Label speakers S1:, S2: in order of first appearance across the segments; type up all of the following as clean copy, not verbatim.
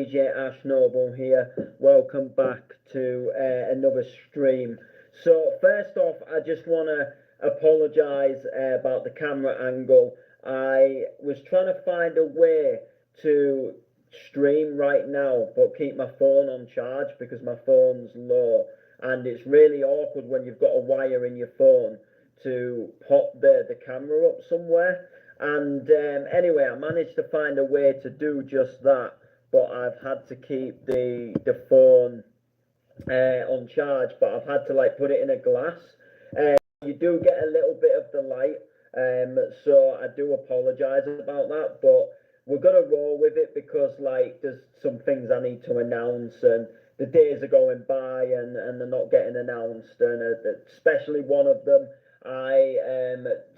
S1: DJ Ash Noble here. Welcome back to another stream. So first off, I just want to apologise about the camera angle. I was trying to find a way to stream right now, but keep my phone on charge because my phone's low, and it's really awkward when you've got a wire in your phone to pop the camera up somewhere. And anyway, I managed to find a way to do just that, but I've had to keep the phone on charge. But I've had to like put it in a glass. You do get a little bit of the light, so I do apologise about that. But we're gonna roll with it because like there's some things I need to announce, and the days are going by, and they're not getting announced, and especially one of them.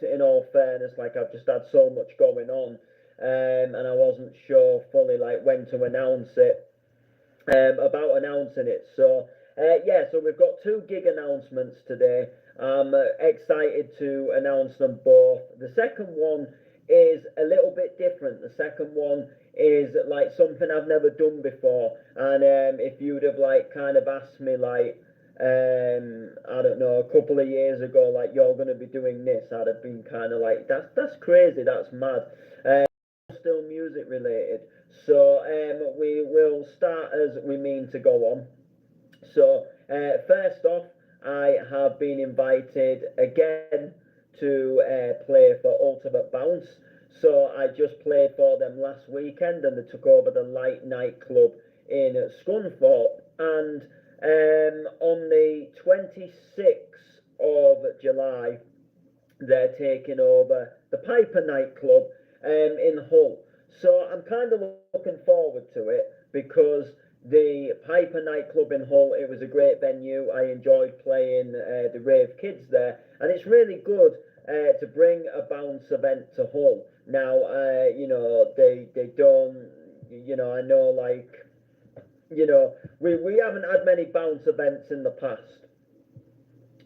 S1: In all fairness, like I've just had so much going on, and I wasn't sure fully like when to announce it, about announcing it. So yeah, so we've got two gig announcements today. I'm excited to announce them both. The second one is a little bit different. The second one is like something I've never done before, and if you'd have like kind of asked me like I don't know, a couple of years ago, like you're going to be doing this, I'd have been kind of like, that's crazy, that's mad. Still music related, so we will start as we mean to go on. So first off, I have been invited again to play for Ultimate Bounce. So I just played for them last weekend, and they took over the Light Nightclub in Scunthorpe, and on the 26th of July, they're taking over the Piper nightclub in Hull. So I'm kind of looking forward to it because the Piper nightclub in Hull, it was a great venue. I enjoyed playing the Rave Kids there, and it's really good to bring a bounce event to Hull. Now, you know, they don't, you know, I know like, you know, we haven't had many bounce events in the past,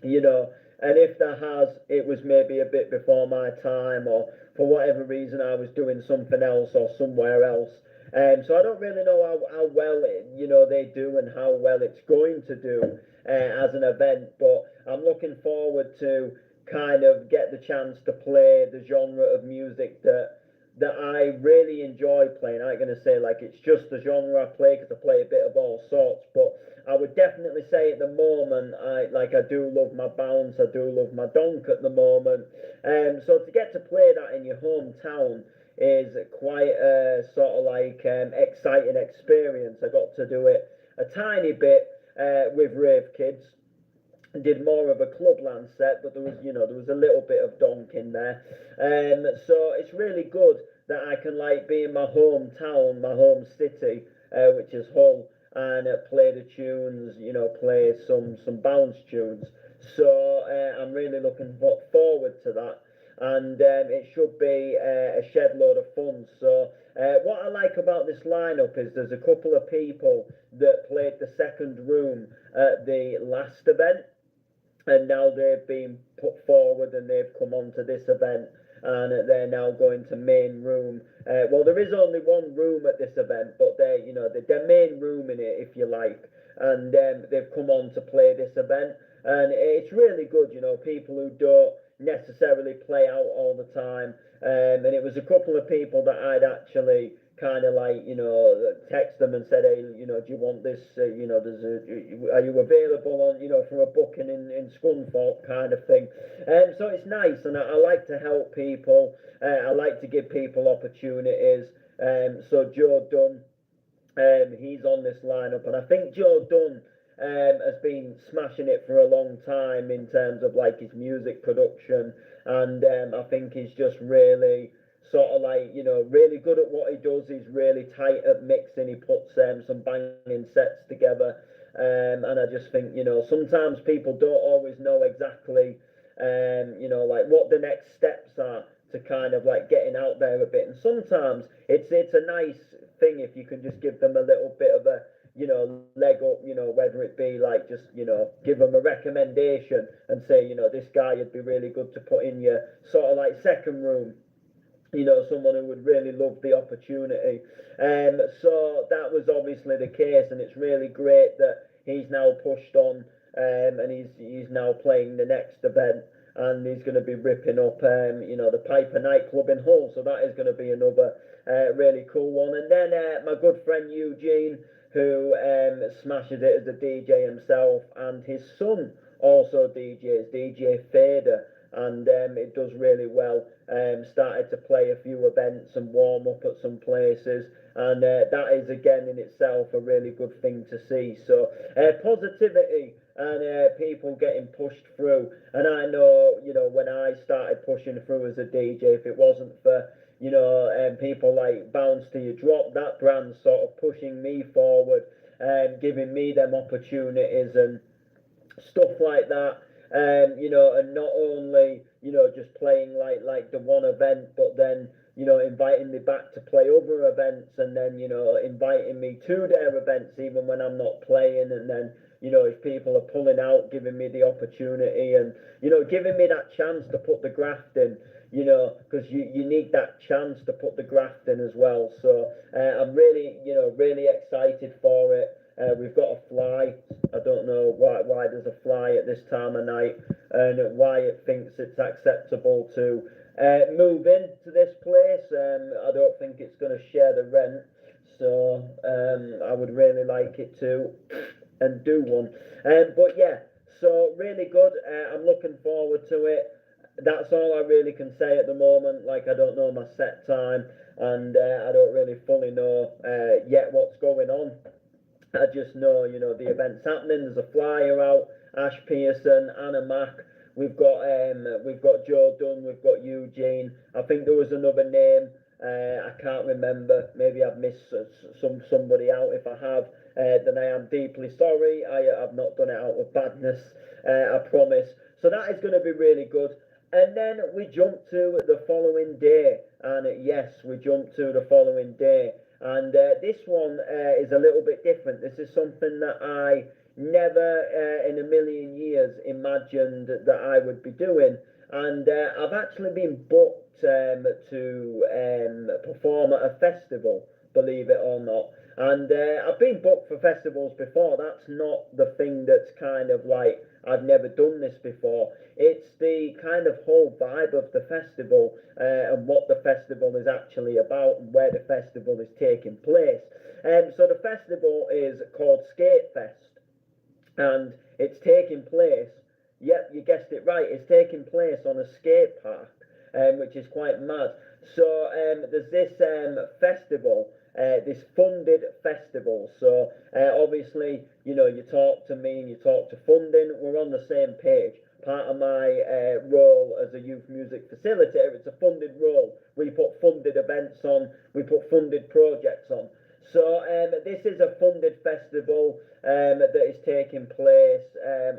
S1: you know, and if there has, it was maybe a bit before my time, or for whatever reason I was doing something else or somewhere else. So I don't really know how well you know, they do and how well it's going to do as an event, but I'm looking forward to kind of get the chance to play the genre of music that I really enjoy playing. I ain't gonna say like it's just the genre I play because I play a bit of all sorts, but I would definitely say at the moment I do love my bounce, I do love my donk at the moment. So to get to play that in your hometown is quite a sort of like exciting experience. I got to do it a tiny bit with Rave Kids, did more of a clubland set, but there was, you know, there was a little bit of donk in there. So it's really good that I can like be in my hometown, my home city, which is Hull, and play the tunes, you know, play some bounce tunes. So I'm really looking forward to that, and it should be a shed load of fun. So what I like about this lineup is there's a couple of people that played the second room at the last event, and now they've been put forward and they've come on to this event, and they're now going to main room. Well, there is only one room at this event, but they're, you know, they're main room in it, if you like, and they've come on to play this event, and it's really good, you know, people who don't necessarily play out all the time, and it was a couple of people that I'd actually kind of like, you know, text them and said, hey, you know, do you want this, you know, are you available on, you know, for a booking in Scunthorpe kind of thing. So it's nice, and I like to help people. I like to give people opportunities. So Joe Dunn, he's on this lineup, and I think Joe Dunn has been smashing it for a long time in terms of like his music production, and I think he's just really sort of like, you know, really good at what he does. He's really tight at mixing. He puts some banging sets together, and I just think, you know, sometimes people don't always know exactly, you know, like what the next steps are to kind of like getting out there a bit. And sometimes it's a nice thing if you can just give them a little bit of a, you know, leg up, you know, whether it be like just, you know, give them a recommendation and say, you know, this guy would be really good to put in your sort of like second room. someone who would really love the opportunity. So that was obviously the case, and it's really great that he's now pushed on, and he's now playing the next event, and he's going to be ripping up, the Piper nightclub in Hull. So that is going to be another really cool one. And then my good friend Eugene, who smashes it as a DJ himself, and his son also DJs, DJ Fader, and it does really well. Started to play a few events and warm up at some places, and that is again in itself a really good thing to see. So positivity and people getting pushed through. And I know, when I started pushing through as a DJ, if it wasn't for people like Bounce Till You Drop, that brand sort of pushing me forward and giving me them opportunities and stuff like that. And not only just playing like the one event, but then inviting me back to play other events, and then inviting me to their events even when I'm not playing, and then if people are pulling out, giving me the opportunity, and giving me that chance to put the graft in. Because you need that chance to put the graft in as well. So I'm really, really excited for it. We've got a fly. I don't know why there's a fly at this time of night, and why it thinks it's acceptable to move into this place. I don't think it's going to share the rent, so I would really like it to and do one. But yeah, so really good. I'm looking forward to it. That's all I really can say at the moment. Like, I don't know my set time, and I don't really fully know yet what's going on. I just know, the event's happening. There's a flyer out. Ash Pearson, Anna Mack. We've got Joe Dunn. We've got Eugene. I think there was another name. I can't remember. Maybe I've missed somebody out. If I have, then I am deeply sorry. I've not done it out of badness. I promise. So that is going to be really good. And then we jump to the following day. And yes, we jump to the following day. And this one is a little bit different. This is something that I never in a million years imagined that I would be doing. And I've actually been booked to perform at a festival, believe it or not. And I've been booked for festivals before. That's not the thing that's kind of like, I've never done this before. It's the kind of whole vibe of the festival, and what the festival is actually about, and where the festival is taking place. So the festival is called Skatefest, and it's taking place, yep, you guessed it right, it's taking place on a skate park, which is quite mad. So there's this festival, this funded festival. So obviously, you talk to me and you talk to funding, we're on the same page. Part of my role as a youth music facilitator, it's a funded role. We put funded events on, we put funded projects on. So this is a funded festival that is taking place.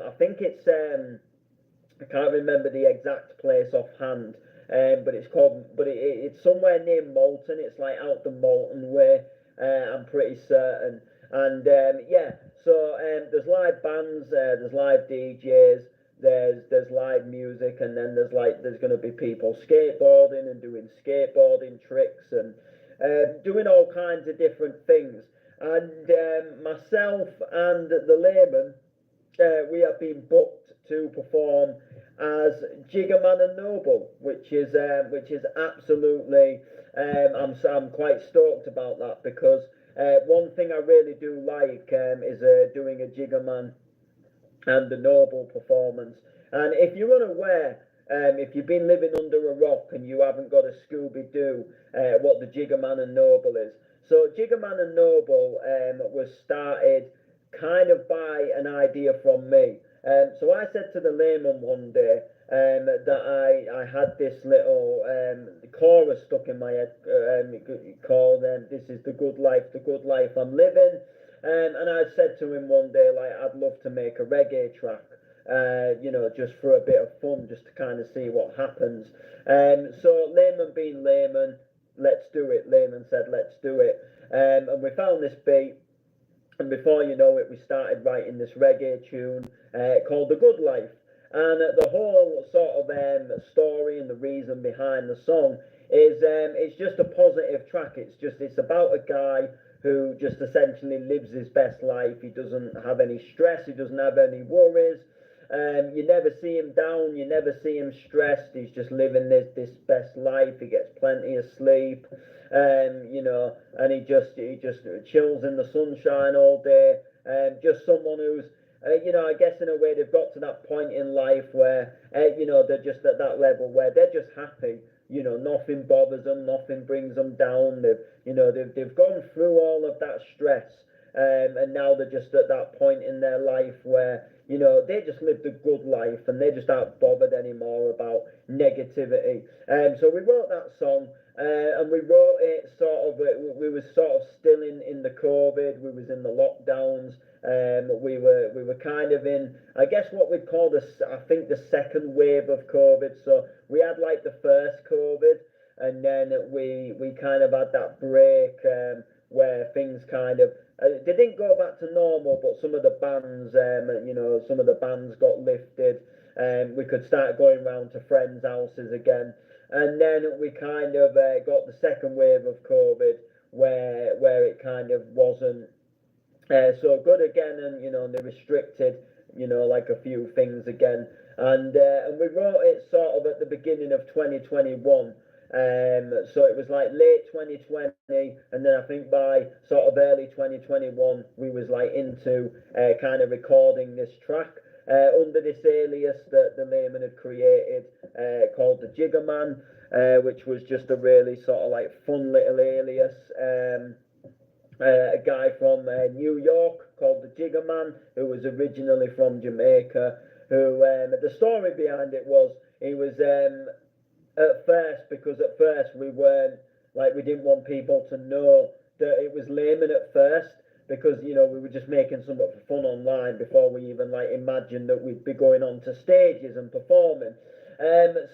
S1: I think it's, I can't remember the exact place offhand, but it's somewhere near Malton. It's like out the Malton way, I'm pretty certain. And yeah, so there's live bands, there's live DJs, there's live music, and then there's going to be people skateboarding and doing skateboarding tricks and doing all kinds of different things. And myself and the layman, we have been booked to perform as Jiggerman and Noble, which is absolutely, I'm quite stoked about that, because one thing I really do like is doing a Jiggerman and the Noble performance. And if you're unaware, if you've been living under a rock and you haven't got a Scooby-Doo, what the Jiggerman and Noble is. So Jiggerman and Noble was started kind of by an idea from me. So I said to the layman one day that I had this little chorus stuck in my head called "This is the good life I'm living." And I said to him one day, like, I'd love to make a reggae track, just for a bit of fun, just to kind of see what happens. So layman being layman, let's do it. Layman said, let's do it. And we found this beat. And before you know it, we started writing this reggae tune called The Good Life. And the whole sort of story and the reason behind the song is it's just a positive track. It's about a guy who just essentially lives his best life. He doesn't have any stress. He doesn't have any worries. You never see him down. You never see him stressed. He's just living this best life. He gets plenty of sleep. And he just chills in the sunshine all day. Just someone who's I guess in a way they've got to that point in life where they're just at that level where they're just happy. Nothing bothers them, nothing brings them down. They've gone through all of that stress, and now they're just at that point in their life where they just lived a good life and they just aren't bothered anymore about negativity. So we wrote that song. And we wrote it we were sort of still in the COVID. We was in the lockdowns. We were kind of in, I guess, what we'd call I think the second wave of COVID. So we had like the first COVID, and then we kind of had that break where things kind of they didn't go back to normal, but some of the bans, some of the bans got lifted. We could start going round to friends' houses again. And then we kind of got the second wave of COVID where it kind of wasn't so good again, and they restricted like a few things again, and we wrote it sort of at the beginning of 2021. So it was like late 2020, and then I think by sort of early 2021 we was like into kind of recording this track under this alias that the Layman had created called the Jiggerman, which was just a really sort of like fun little alias. A guy from New York called the Jiggerman, who was originally from Jamaica, who the story behind it was he was because at first we weren't we didn't want people to know that it was Layman at first, because we were just making something for fun online before we even imagined that we'd be going on to stages and performing.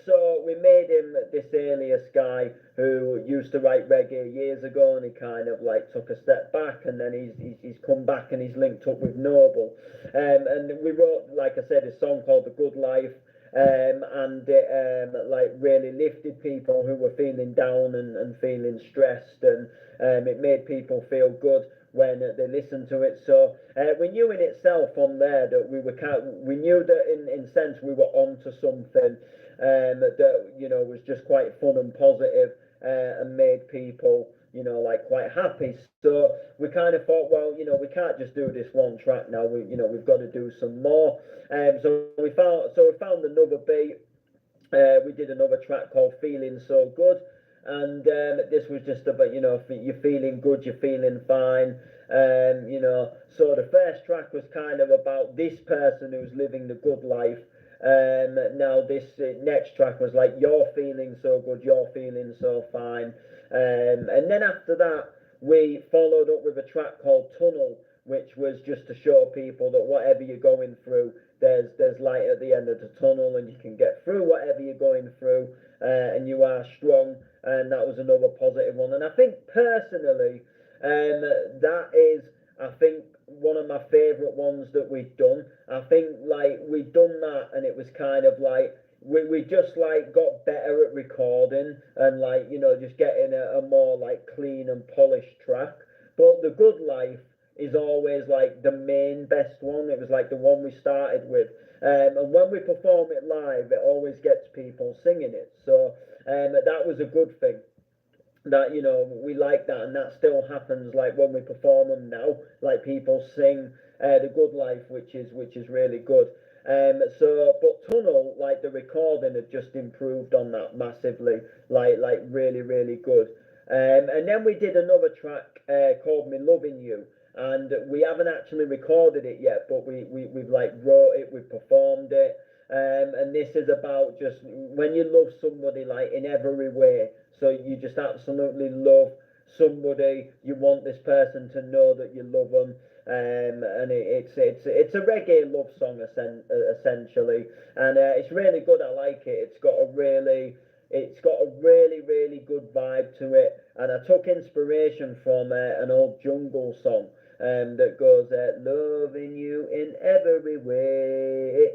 S1: So we made him this alias guy who used to write reggae years ago, and he kind of took a step back, and then he's come back and he's linked up with Noble, and we wrote, like I said, a song called The Good Life, and it really lifted people who were feeling down and feeling stressed, and it made people feel good when they listened to it. So we knew in itself from there that we knew that in sense we were onto something that was just quite fun and positive, and made people quite happy. So we kind of thought, well, we can't just do this one track now. We've got to do some more. So we found another beat. We did another track called Feeling So Good, and this was just about you're feeling good, you're feeling fine. So the first track was kind of about this person who's living the good life. Now this next track was like, you're feeling so good, you're feeling so fine. And then after that we followed up with a track called Tunnel, which was just to show people that whatever you're going through, there's light at the end of the tunnel, and you can get through whatever you're going through, and you are strong. And that was another positive one. And I think personally, that is, I think, one of my favourite ones that we've done. I think we've done that, and it was kind of we just got better at recording and just getting a more clean and polished track. But The Good Life is always the main best one. It was the one we started with, and when we perform it live, it always gets people singing it. So that was a good thing. That we like that, and that still happens. When we perform them now, people sing The Good Life, which is really good. But Tunnel, the recording had just improved on that massively, really, really good. And then we did another track called Me Loving You, and we haven't actually recorded it yet, but we've wrote it, we've performed it. And this is about just when you love somebody in every way. So you just absolutely love somebody. You want this person to know that you love them. And it's a reggae love song essentially, and it's really good. I like it. It's got a really really good vibe to it, and I took inspiration from an old Jungle song that goes loving you in every way,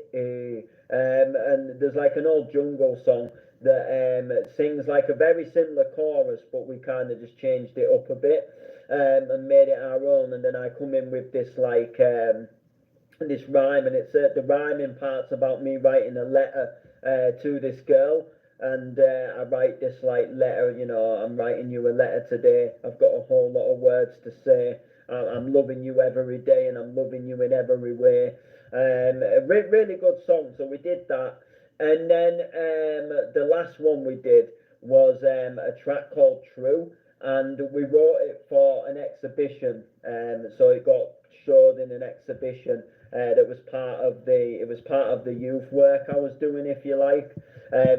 S1: and there's an old Jungle song that sings like a very similar chorus, but we kind of just changed it up a bit and made it our own. And then I come in with this like this rhyme, and it's the rhyming part's about me writing a letter to this girl. And I write this like letter, I'm writing you a letter today. I've got a whole lot of words to say. I'm loving you every day, and I'm loving you in every way. A really good song. So we did that, and then the last one we did was a track called True, and we wrote it for an exhibition. So it got showed in an exhibition that was part of the youth work I was doing, if you like.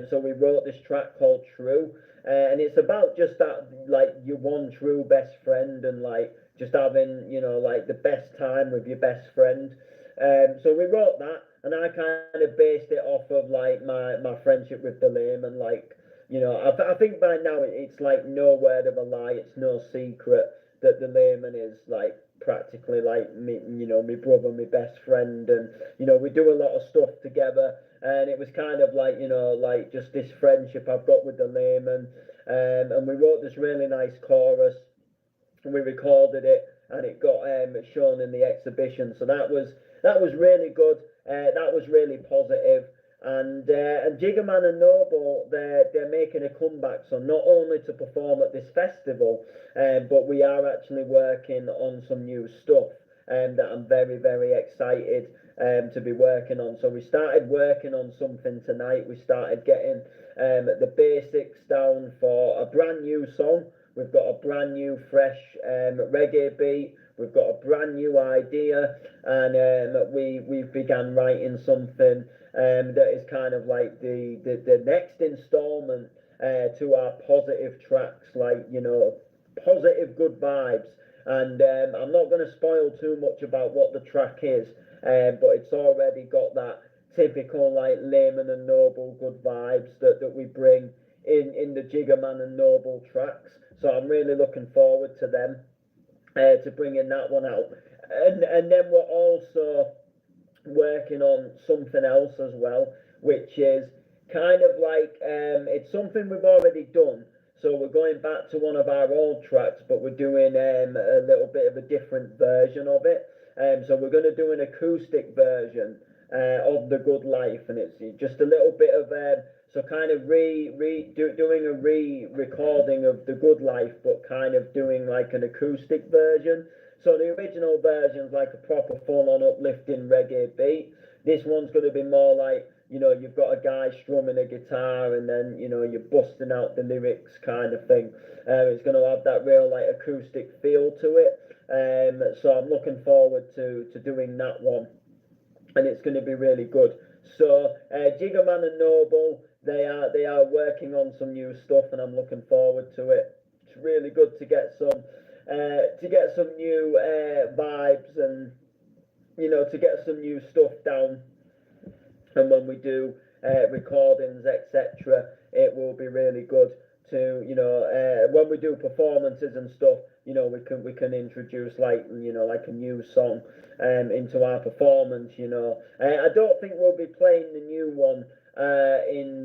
S1: So we wrote this track called True, and it's about just that, like your one true best friend, and like just having, like the best time with your best friend. So we wrote that, and I kind of based it off of like my friendship with Delaim, and like, I think by now it's like no word of a lie, it's no secret that Delaim is like practically like me, my brother, my best friend, and we do a lot of stuff together, and it was kind of like, like just this friendship I've got with Delaim, and we wrote this really nice chorus, and we recorded it, and it got shown in the exhibition. So that was really good. That was really positive. And Jiggerman and Noble, they're making a comeback. So not only to perform at this festival, but we are actually working on some new stuff that I'm very, very excited to be working on. So we started working on something tonight. We started getting the basics down for a brand new song. We've got a brand new, fresh reggae beat. We've got a brand new idea, and we've began writing something that is kind of like the next instalment to our positive tracks, like, positive good vibes. And I'm not going to spoil too much about what the track is, but it's already got that typical like Layman and Noble good vibes that we bring in the Jiggerman and Noble tracks. So I'm really looking forward to them, to bringing that one out. And then we're also working on something else as well, which is kind of like, it's something we've already done. So we're going back to one of our old tracks, but we're doing a little bit of a different version of it. So we're going to do an acoustic version of The Good Life, and it's just a little bit of so kind of doing a re-recording of The Good Life, but kind of doing like an acoustic version. So the original version's like a proper full-on uplifting reggae beat. This one's going to be more like, you've got a guy strumming a guitar, and then, you're busting out the lyrics kind of thing. It's going to have that real like acoustic feel to it. So I'm looking forward to doing that one, and it's going to be really good. So Jiggerman and Noble, they are working on some new stuff, and I'm looking forward to it. It's really good to get some new vibes, and to get some new stuff down. And when we do recordings, etc., it will be really good to, when we do performances and stuff, we can introduce like a new song into our performance. I don't think we'll be playing the new one in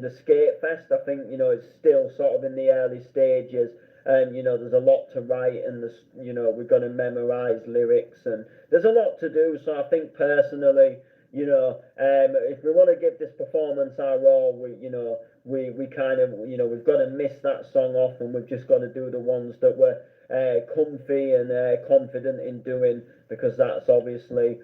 S1: the Skate Fest. I think it's still sort of in the early stages, and there's a lot to write, and we've got to memorize lyrics, and there's a lot to do. So I think personally, if we want to give this performance our all, we kind of, we've got to miss that song off, and we've just got to do the ones that we're comfy and confident in doing, because that's obviously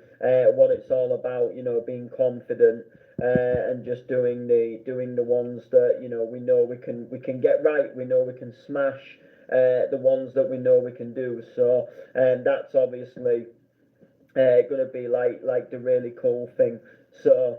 S1: what it's all about, being confident and just doing the ones that we know we can get right, we know we can smash the ones that we know we can do. So that's obviously going to be like the really cool thing. So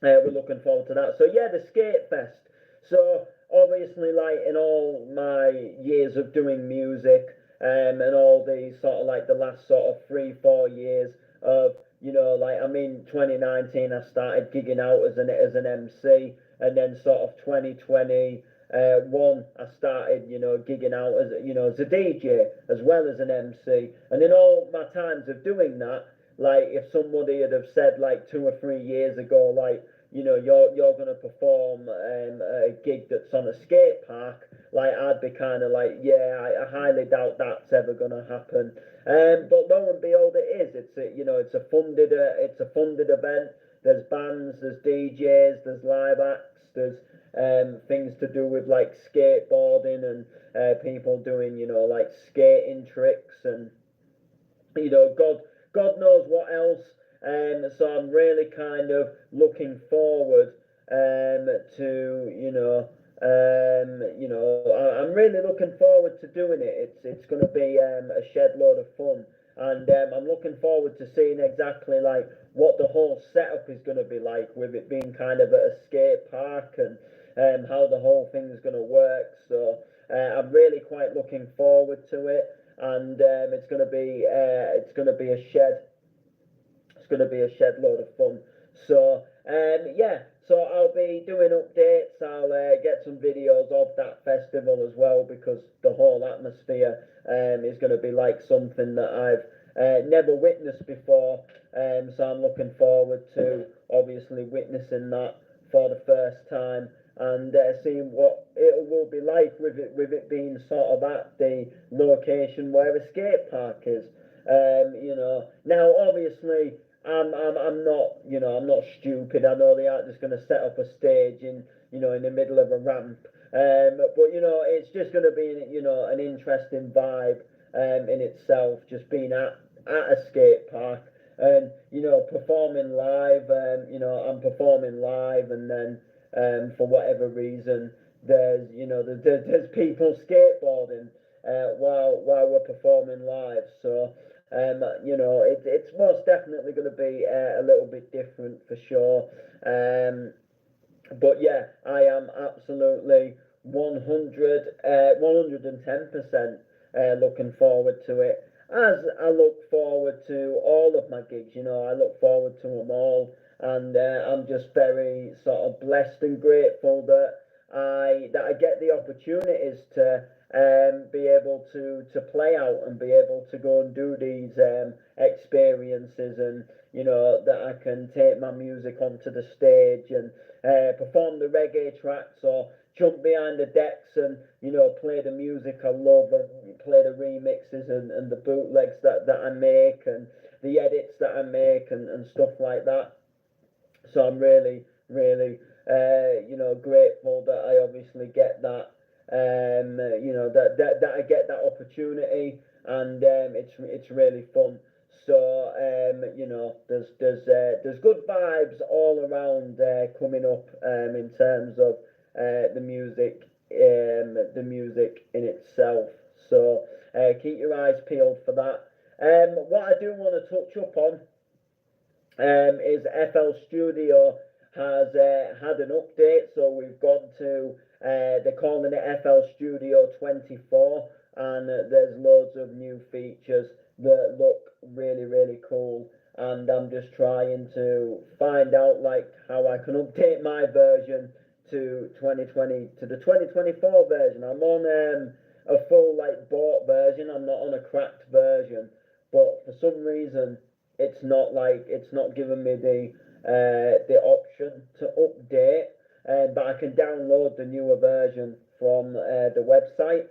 S1: we're looking forward to that. So yeah, the Skate Fest. So obviously, like in all my years of doing music, and all these sort of like the last sort of 3-4 years of, like, 2019 I started gigging out as an MC, and then sort of 2020 I started, gigging out as as a DJ as well as an MC. And in all my times of doing that, like if somebody had have said like 2 or 3 years ago, like, you're gonna perform at a gig that's on a skate park, like I'd be kind of like, yeah, I highly doubt that's ever gonna happen. But lo and behold, it is. It's a funded event. There's bands, there's DJs, there's live acts, there's things to do with like skateboarding and people doing like skating tricks and God knows what else. So I'm really kind of looking forward to I'm really looking forward to doing it. It's going to be a shed load of fun, and I'm looking forward to seeing exactly like what the whole setup is going to be like, with it being kind of at a skate park, and how the whole thing is going to work. So I'm really quite looking forward to it, and it's going to be a shed load of fun. So yeah, so I'll be doing updates. I'll get some videos of that festival as well, because the whole atmosphere is going to be like something that I've never witnessed before. So I'm looking forward to obviously witnessing that for the first time, and seeing what it will be like with it being sort of at the location where a skate park is. Now obviously I'm not, I'm not stupid. I know they aren't just going to set up a stage in the middle of a ramp. But it's just going to be, an interesting vibe in itself, just being at a skate park and performing live. I'm performing live, and then for whatever reason, there's people skateboarding while we're performing live. So it's most definitely going to be a little bit different for sure. But yeah, I am absolutely 110% looking forward to it. As I look forward to all of my gigs, I look forward to them all, and I'm just very sort of blessed and grateful that I get the opportunities to be able to play out and be able to go and do these experiences, and that I can take my music onto the stage and perform the reggae tracks, or jump behind the decks and play the music I love, and play the remixes and the bootlegs that I make, and the edits that I make, and stuff like that. So I'm really, really, grateful that I obviously get that, that I get that opportunity, and it's really fun. So there's good vibes all around coming up in terms of the music in itself. So keep your eyes peeled for that. What I do want to touch up on is FL Studio has had an update. So we've gone to, they're calling it FL Studio 24, and there's loads of new features that look really, really cool. And I'm just trying to find out like how I can update my version to 2020 to the 2024 version. I'm on a full like bought version. I'm not on a cracked version, but for some reason it's not giving me the option to update. But I can download the newer version from the website,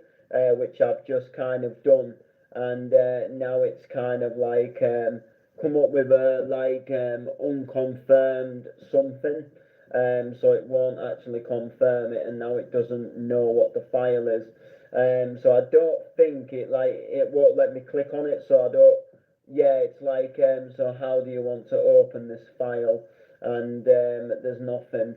S1: which I've just kind of done, and now it's kind of like come up with a like unconfirmed something. So it won't actually confirm it, and now it doesn't know what the file is. So I don't think it won't let me click on it. So I don't. Yeah, it's like so how do you want to open this file? And there's nothing.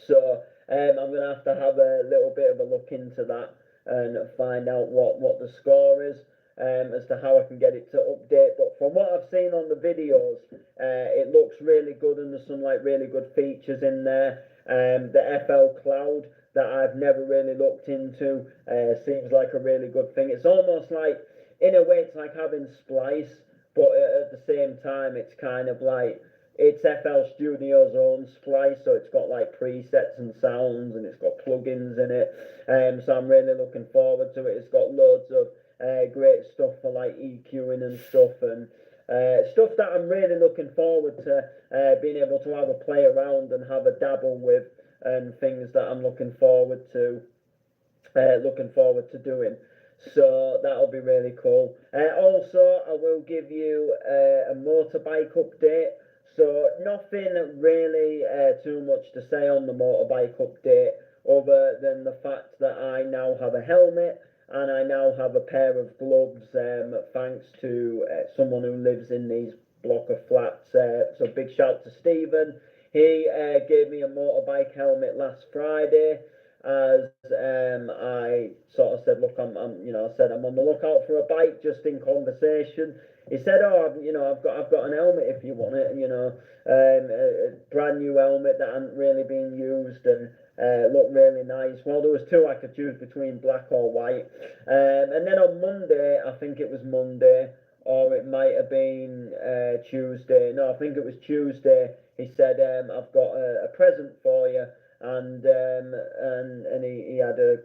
S1: So I'm gonna have a little bit of a look into that and find out what the score is, as to how I can get it to update. But from what I've seen on the videos, it looks really good, and there's some like really good features in there. The FL Cloud that I've never really looked into seems like a really good thing. It's almost like, in a way, it's like having Splice, but at the same time, it's kind of like it's FL Studio's own Splice, so it's got like presets and sounds, and it's got plugins in it. So I'm really looking forward to it. It's got loads of great stuff for like EQing and stuff, and Stuff that I'm really looking forward to being able to have a play around and have a dabble with, and things that I'm looking forward to doing. So that'll be really cool. Also, I will give you a motorbike update. So nothing really too much to say on the motorbike update, other than the fact that I now have a helmet and I now have a pair of gloves, thanks to someone who lives in these block of flats. So big shout to Stephen. He gave me a motorbike helmet last Friday, as I sort of said, look, I said I'm on the lookout for a bike, just in conversation. He said, oh, I've got an helmet if you want it, a brand new helmet that hadn't really been used and looked really nice. Well, there was two I could choose between, black or white. And then on Monday, I think it was Monday, or it might have been Tuesday. No, I think it was Tuesday. He said, I've got a present for you, and he had a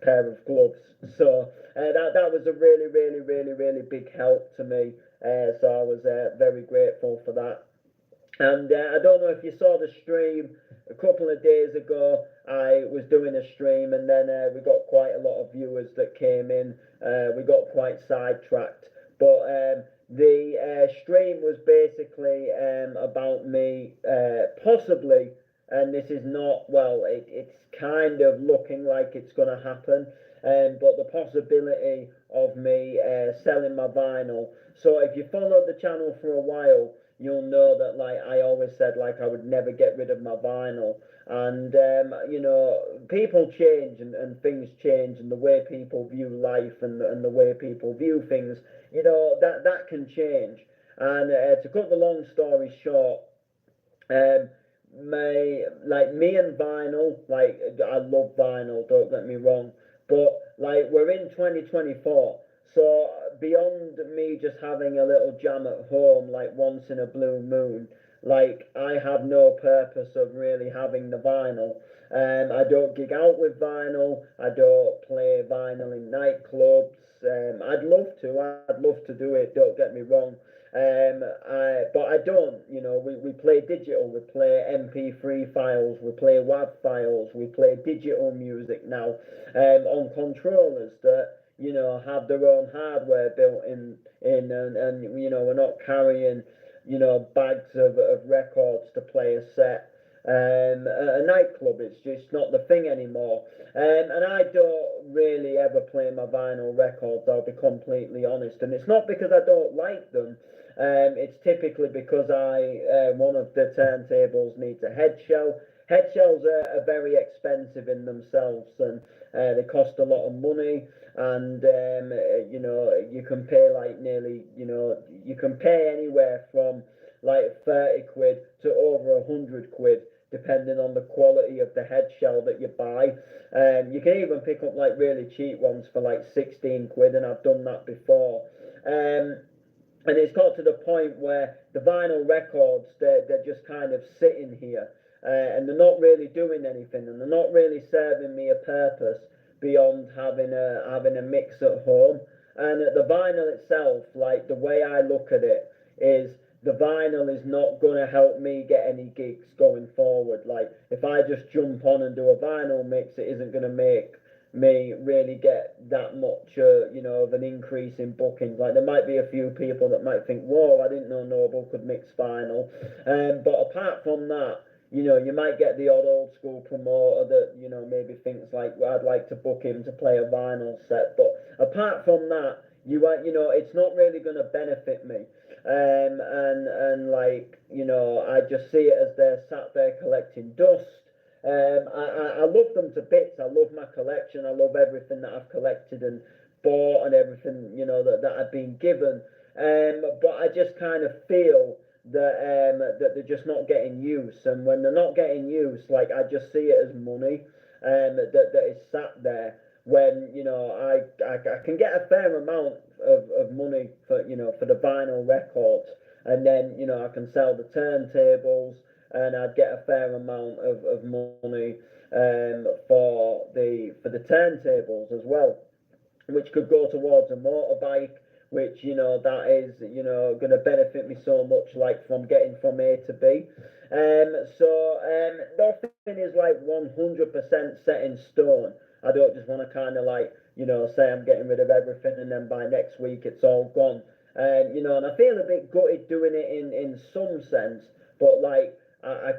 S1: pair of gloves. So that was a really, really, really, really big help to me. So I was very grateful for that. And I don't know if you saw the stream a couple of days ago. I was doing a stream, and then we got quite a lot of viewers that came in. We got quite sidetracked, but the stream was basically about me possibly, and this is not, well, it's kind of looking like it's going to happen, but the possibility of me selling my vinyl. So if you followed the channel for a while, you'll know that, like, I always said, like, I would never get rid of my vinyl. And people change, and things change, and the way people view life, and the way people view things, that can change. And to cut the long story short, me and vinyl, like, I love vinyl, don't get me wrong, but like, we're in 2024, so beyond me just having a little jam at home, like, once in a blue moon, like, I have no purpose of really having the vinyl. I don't gig out with vinyl. I don't play vinyl in nightclubs. I'd love to do it, don't get me wrong. But I don't. We play digital. We play MP3 files. We play WAV files. We play digital music now, on controllers that have their own hardware built in, and we're not carrying bags of records to play a set. At a nightclub, it's just not the thing anymore. And I don't really ever play my vinyl records, I'll be completely honest. And it's not because I don't like them. It's typically because one of the turntables needs a head shell. Head shells are very expensive in themselves, and they cost a lot of money. And you can pay like nearly, you can pay anywhere from like 30 quid to over 100 quid, depending on the quality of the head shell that you buy. You can even pick up like really cheap ones for like 16 quid, and I've done that before. And it's got to the point where the vinyl records, they're just kind of sitting here, and they're not really doing anything, and they're not really serving me a purpose beyond having a mix at home. And the vinyl itself, like, the way I look at it is, the vinyl is not going to help me get any gigs going forward. Like, if I just jump on and do a vinyl mix, it isn't going to make me really get that much, of an increase in bookings. Like, there might be a few people that might think, whoa, I didn't know Noble could mix vinyl. But apart from that, you might get the odd old school promoter that, maybe thinks like, well, I'd like to book him to play a vinyl set. But apart from that, it's not really going to benefit me. And like, I just see it as they're sat there collecting dust. I love them to bits. I love my collection. I love everything that I've collected and bought, and everything, that I've been given. But I just kind of feel that they're just not getting use. And when they're not getting use, like, I just see it as money, that is sat there, when I can get a fair amount of money for the vinyl records, and then I can sell the turntables, and I'd get a fair amount of money for the turntables as well, which could go towards a motorbike, which that is going to benefit me so much, like from getting from A to B. Nothing is like 100% set in stone. I don't just want to kind of like say I'm getting rid of everything and then by next week it's all gone. And I feel a bit gutted doing it in some sense, but like I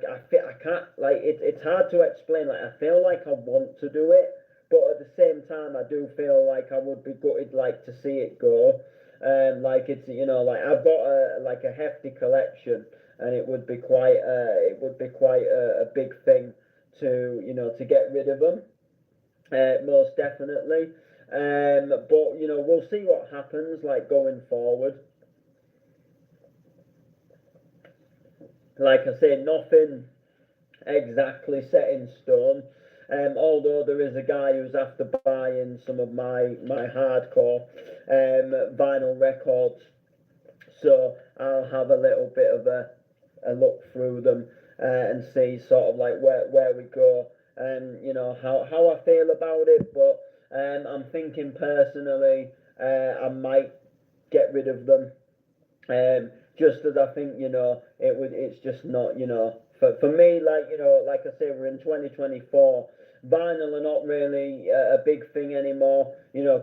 S1: can't like it's hard to explain. Like I feel like I want to do it, but at the same time I do feel like I would be gutted like to see it go. Like it's like I've got a hefty collection, and it would be quite a big thing to to get rid of them, most definitely. But we'll see what happens like going forward. Like I say, nothing exactly set in stone. Although there is a guy who's after buying some of my hardcore vinyl records, so I'll have a little bit of a look through them and see sort of like where we go and how I feel about it. But I'm thinking personally, I might get rid of them. Just as I think it's just not for me, like like I say, we're in 2024. Vinyl are not really a big thing anymore.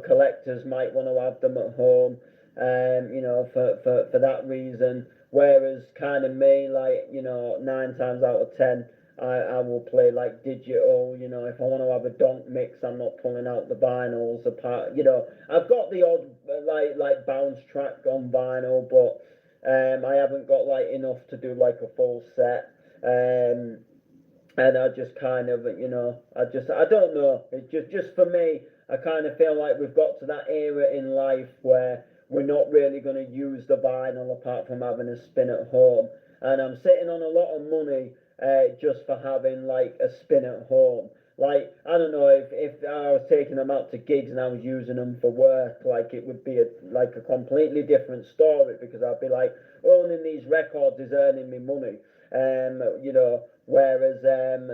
S1: Collectors might want to have them at home, for that reason. Whereas kind of me, like 9 times out of 10, I will play like digital. If I want to have a donk mix, I'm not pulling out the vinyls apart. I've got the odd like bounce track on vinyl, but I haven't got like enough to do like a full set. And I just kind of I don't know. It just for me, I kind of feel like we've got to that era in life where we're not really going to use the vinyl apart from having a spin at home. And I'm sitting on a lot of money just for having like a spin at home. Like I don't know if I was taking them out to gigs and I was using them for work, like it would be like a completely different story because I'd be like owning these records is earning me money. Whereas them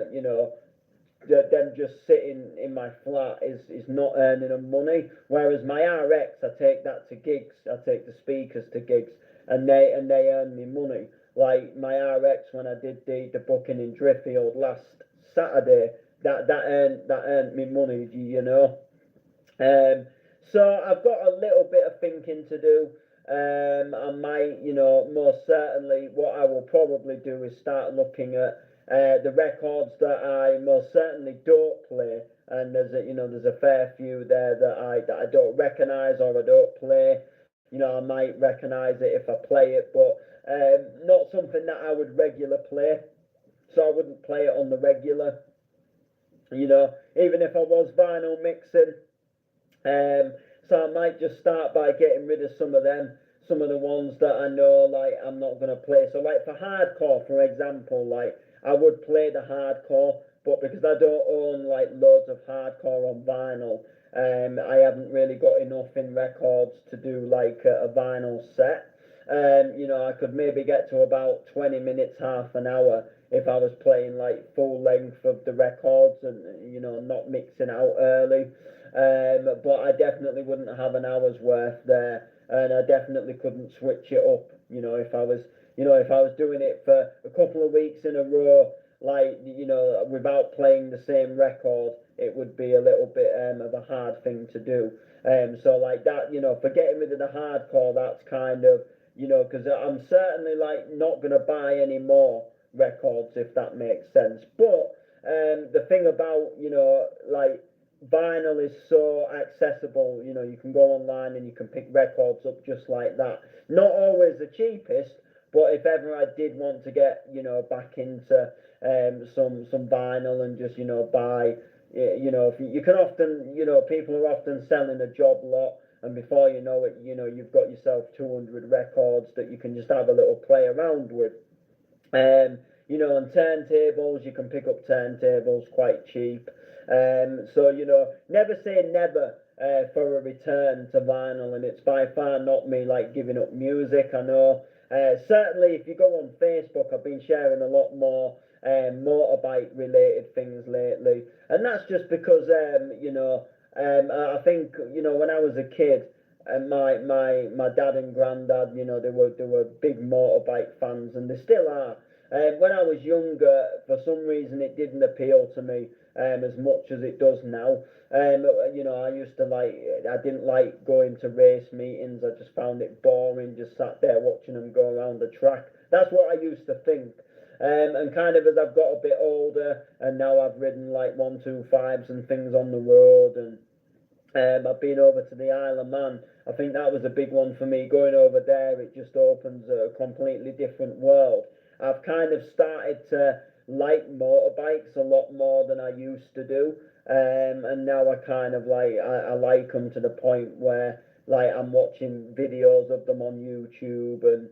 S1: just sitting in my flat is not earning them money. Whereas my RX, I take that to gigs. I take the speakers to gigs, and they earn me money. Like my RX when I did the booking in Driffield last Saturday, that earned me money. Um, so I've got a little bit of thinking to do. I might, most certainly, what I will probably do is start looking at the records that I most certainly don't play, and there's a fair few there that I don't recognise or I don't play. I might recognise it if I play it, but not something that I would regular play. So I wouldn't play it on the regular. Even if I was vinyl mixing. So I might just start by getting rid of some of them, some of the ones that I know like I'm not gonna play. So like for hardcore, for example, like I would play the hardcore, but because I don't own like loads of hardcore on vinyl, I haven't really got enough in records to do like a vinyl set. I could maybe get to about 20 minutes, half an hour if I was playing like full length of the records and not mixing out early. But I definitely wouldn't have an hour's worth there, and I definitely couldn't switch it up. If I was doing it for a couple of weeks in a row, like without playing the same record, it would be a little bit of a hard thing to do. So like that, for getting rid of the hardcore, that's kind of because I'm certainly like not gonna buy any more records if that makes sense. But the thing about like vinyl is so accessible. You can go online and you can pick records up just like that. Not always the cheapest, but if ever I did want to get back into some vinyl and just buy, if you can often people are often selling a job lot. And before you know it, you've got yourself 200 records that you can just have a little play around with. On turntables, you can pick up turntables quite cheap. So never say never for a return to vinyl, and it's by far not me like giving up music. I know. Certainly, if you go on Facebook, I've been sharing a lot more motorbike related things lately, and that's just because I think when I was a kid. and my dad and granddad, you know, they were big motorbike fans, and they still are. When I was younger, for some reason, it didn't appeal to me as much as it does now. You know, I didn't like going to race meetings. I just found it boring, just sat there watching them go around the track. That's what I used to think. And kind of as I've got a bit older, and now I've ridden like 125s and things on the road, and I've been over to the Isle of Man. I think that was a big one for me. Going over there, it just opens a completely different world. I've kind of started to like motorbikes a lot more than I used to do. And now I kind of I like them to the point where like I'm watching videos of them on YouTube, and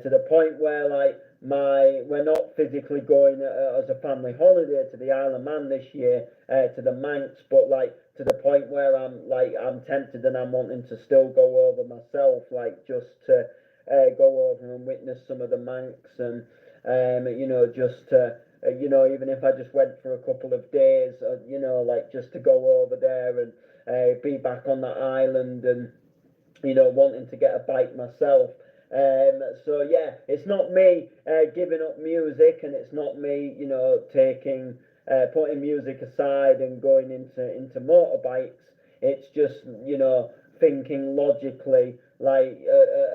S1: to the point where like we're not physically going as a family holiday to the Isle of Man this year, to the Manx, but like to the point where I'm tempted and I'm wanting to still go over myself, like just to go over and witness some of the Manx, and you know, just to you know, even if I just went for a couple of days, you know, like just to go over there and be back on that island, and you know, wanting to get a bike myself. So yeah, it's not me giving up music, and it's not me, you know, putting music aside and going into motorbikes. It's just, you know, thinking logically, like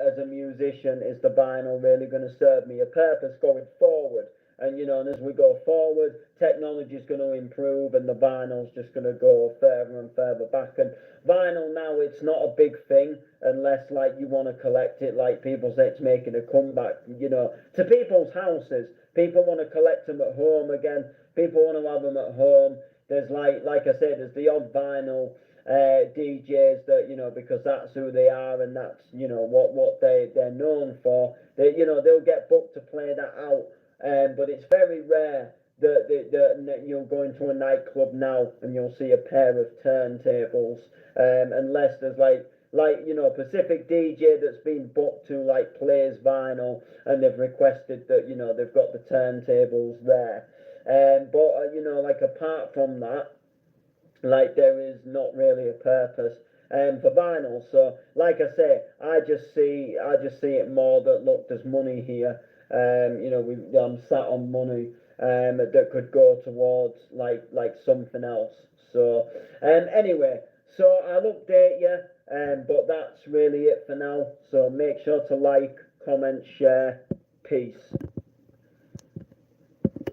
S1: as a musician, is the vinyl really going to serve me a purpose going forward? And you know, and as we go forward, technology is going to improve, and the vinyl's just going to go further and further back. And vinyl now, it's not a big thing unless like you want to collect it. Like people say, it's making a comeback, you know, to people's houses. People want to collect them at home again. People want to have them at home. There's like I said, there's the odd vinyl DJs that, you know, because that's who they are, and that's, you know, what they're known for. They, you know, they'll get booked to play that out. But it's very rare that you'll go into a nightclub now and you'll see a pair of turntables, unless there's like you know, Pacific DJ that's been booked to like plays vinyl, and they've requested that, you know, they've got the turntables there. But you know, like apart from that, like there is not really a purpose for vinyl. So like I say, I just see it more that, look, there's money here. You know, I'm sat on money that could go towards like something else. So anyway, so I'll update you. But that's really it for now. So make sure to like, comment, share. Peace.